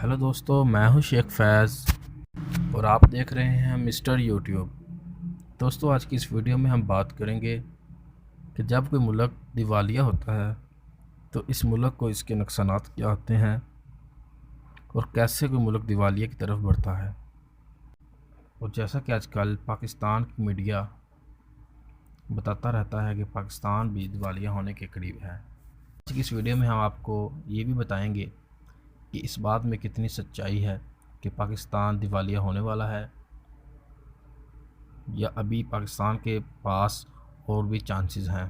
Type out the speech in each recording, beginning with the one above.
Hello दोस्तों, मैं हूं शेख फैज़ और आप देख रहे हैं मिस्टर यूट्यूब। दोस्तों, आज की इस वीडियो में हम बात करेंगे कि जब कोई मुल्क दिवालिया होता है तो इस मुल्क को इसके नुकसानात क्या होते हैं और कैसे कोई मुल्क दिवालिया की तरफ बढ़ता है। और जैसा कि आजकल पाकिस्तान की मीडिया बताता रहता है कि पाकिस्तान भी दिवालिया होने के करीब है। आज की इस वीडियो में हम आपको ये भी बताएंगे कि इस बात में कितनी सच्चाई है कि पाकिस्तान दिवालिया होने वाला है या अभी पाकिस्तान के पास और भी चांसेस हैं।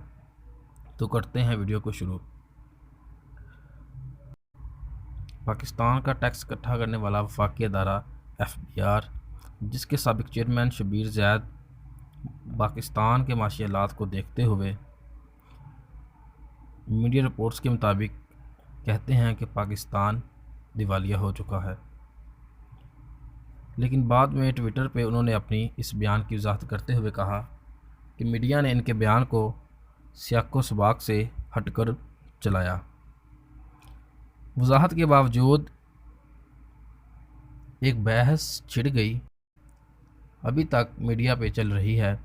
तो करते हैं वीडियो को शुरू। पाकिस्तान का टैक्स इकट्ठा करने वाला वफाकी अदारा FBR, जिसके साबिक चेयरमैन शब्बीर ज़ैद पाकिस्तान के माशी हालात को देखते हुए मीडिया रिपोर्ट्स के मुताबिक कहते हैं कि पाकिस्तान दिवालिया हो चुका है। लेकिन बाद में ट्विटर पे उन्होंने अपनी इस बयान की वजाहत करते हुए कहा कि मीडिया ने इनके बयान को सियाको सबाक से हटकर चलाया। वजाहत के बावजूद एक बहस छिड़ गई अभी तक मीडिया पे चल रही है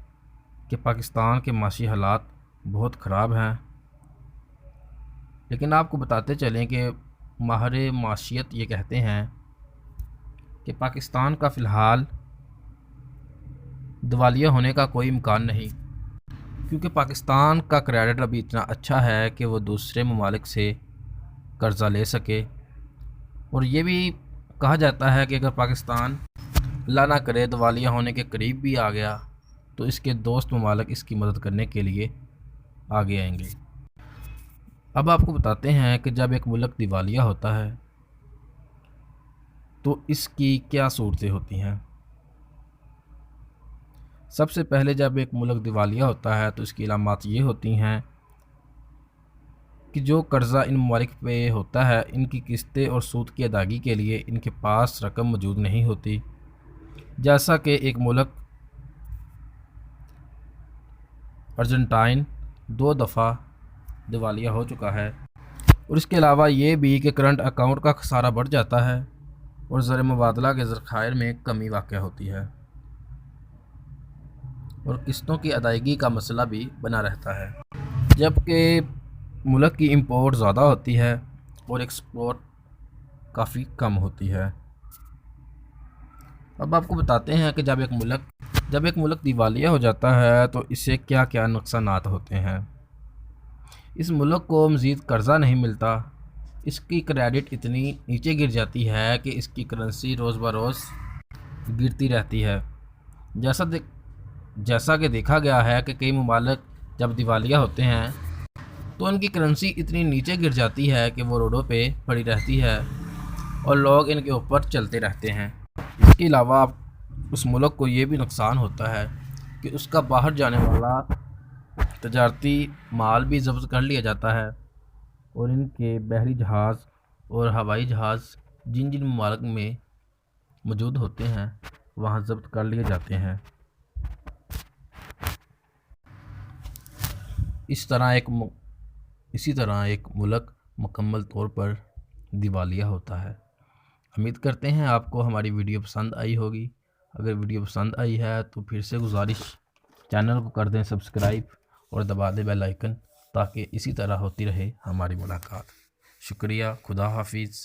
कि पाकिस्तान के माशी हालात बहुत ख़राब हैं। लेकिन आपको बताते चलें कि माहिर माशियत ये कहते हैं कि पाकिस्तान का फ़िलहाल दिवालिया होने का कोई इम्कान नहीं, क्योंकि पाकिस्तान का क्रेडिट अभी इतना अच्छा है कि वो दूसरे ममालिक से कर्ज़ा ले सके। और ये भी कहा जाता है कि अगर पाकिस्तान अल्लाह ना करे दिवालिया होने के करीब भी आ गया तो इसके दोस्त ममालिक इसकी मदद करने के लिए आगे आएंगे। अब आपको बताते हैं कि जब एक मुल्क दिवालिया होता है तो इसकी क्या सूरतें होती हैं। सबसे पहले जब एक मुल्क दिवालिया होता है तो इसकी अलामात ये होती हैं कि जो कर्ज़ा इन ममालिक पे होता है, इनकी किस्तें और सूद की अदायगी के लिए इनके पास रकम मौजूद नहीं होती। जैसा कि एक मुल्क अर्जेंटाइन 2 दफ़ा दिवालिया हो चुका है। और इसके अलावा ये भी कि करंट अकाउंट का खसारा बढ़ जाता है और ज़र मुबादला के ज़खायर में कमी वाक़या होती है और किस्तों की अदायगी का मसला भी बना रहता है, जबकि मुल्क की इंपोर्ट ज़्यादा होती है और एक्सपोर्ट काफ़ी कम होती है। अब आपको बताते हैं कि जब एक मुल्क दिवालिया हो जाता है तो इससे क्या क्या नुकसानात होते हैं। इस मुल्क को मज़ीद कर्ज़ा नहीं मिलता, इसकी क्रेडिट इतनी नीचे गिर जाती है कि इसकी करेंसी रोज़ बरोज़ गिरती रहती है। जैसा कि देखा गया है कि कई ममालिक जब दिवालिया होते हैं तो उनकी करेंसी इतनी नीचे गिर जाती है कि वो रोडों पे पड़ी रहती है और लोग इनके ऊपर चलते रहते हैं। इसके अलावा उस मुल्क को ये भी नुकसान होता है कि उसका बाहर जाने वाला तजारती माल भी ज़ब्त कर लिया जाता है और इनके बहरी जहाज़ और हवाई जहाज़ जिन जिन ममालिक में मौजूद होते हैं वहाँ ज़ब्त कर लिए जाते हैं। इसी तरह एक मुल्क मुकम्मल तौर पर दिवालिया होता है। उम्मीद करते हैं आपको हमारी वीडियो पसंद आई होगी। अगर वीडियो पसंद आई है तो फिर से गुजारिश, चैनल को कर दें सब्सक्राइब और दबा दें बेल आइकन, ताकि इसी तरह होती रहे हमारी मुलाकात। शुक्रिया, खुदा हाफिज़।